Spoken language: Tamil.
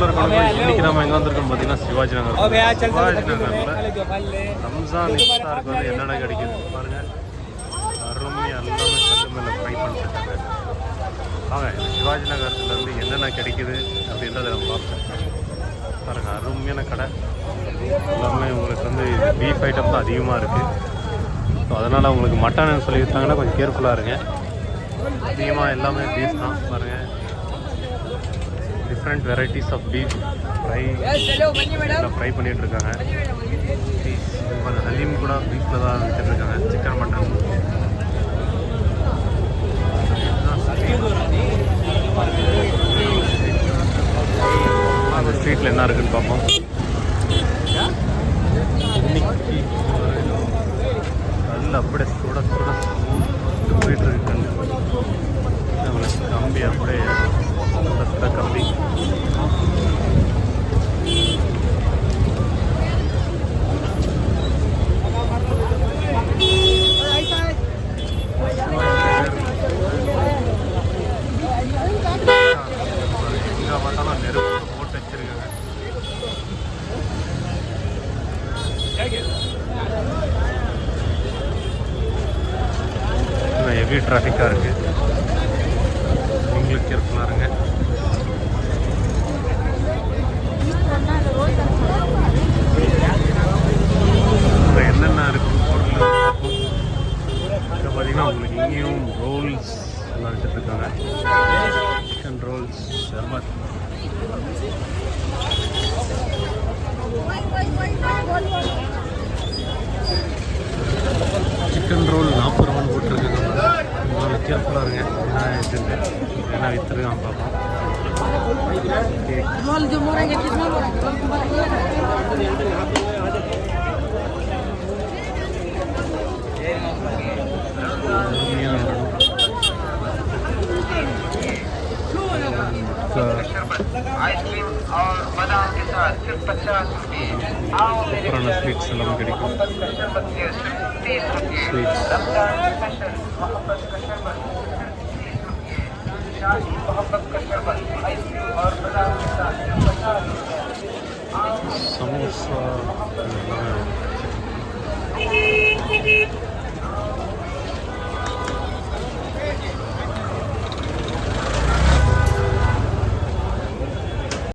இன்னைக்கு நம்ம எங்கே வந்திருக்கோம் பார்த்தீங்கன்னா சிவாஜி நகர். சிவாஜி நகரில் ரம்ஜான் இஃப்தாருக்கு வந்து என்னென்ன கிடைக்குது பாருங்கள். அருமையாக எல்லாமே கல் மேலே ஃப்ரை பண்ணிட்டுருக்காங்க. வாங்க சிவாஜி நகரத்துலேருந்து என்னென்ன கிடைக்குது அப்படின்றத நம்ம பார்ப்போம். பாருங்கள் அருமையான கடை எல்லாமே உங்களுக்கு வந்து பீஃப் ஐட்டம் தான் அதிகமாக இருக்குது. ஸோ அதனால் உங்களுக்கு மட்டன் சொல்லியிருந்தாங்கன்னா கொஞ்சம் கேர்ஃபுல்லாக இருங்க. அதிகமாக எல்லாமே பீஃப் தான். பாருங்கள் different varieties of beef fry எல்லாம் ஃப்ரை பண்ணிகிட்ருக்காங்க. ஹலீம் கூட பீஃபில் தான் வச்சுட்ருக்காங்க. சிக்கன் மட்டன் அந்த ஸ்ட்ரீட்டில் என்ன இருக்குதுன்னு பார்ப்போம். இன்னைக்கு கல் அப்படியே சுட சுட போயிட்டுருக்கு. கல் நம்மளுக்கு கம்பி அப்படியே சுட கம்பி. எங்கே பார்த்தாலும் நெருப்பு போட்டு வச்சிருக்காங்க. ஹெவி டிராஃபிக்காக இருக்குது. நீங்களும் கேர்ஃபுல்லாக இருங்க. என்னென்ன இருக்குது பொருள் இங்கே பார்த்தீங்கன்னா உங்களுக்கு இங்கேயும் ரோல்ஸ் எல்லாம் வச்சுட்ருக்காங்க. சிக்கன் ரோல்ஸ், ஷர்பத், சிக்கன் ரோல் 40 ரூபான்னு போட்டிருக்காங்க. உங்களுக்கு கேர்ஃபுல்லாக இருங்க. என்ன இதுன்னு என்ன விற்றுருக்கான் பார்ப்போம். சூப்பரான ஸ்வீட்ஸ் எல்லாமே கிடைக்கும். ஸ்வீட்ஸ் சமோசா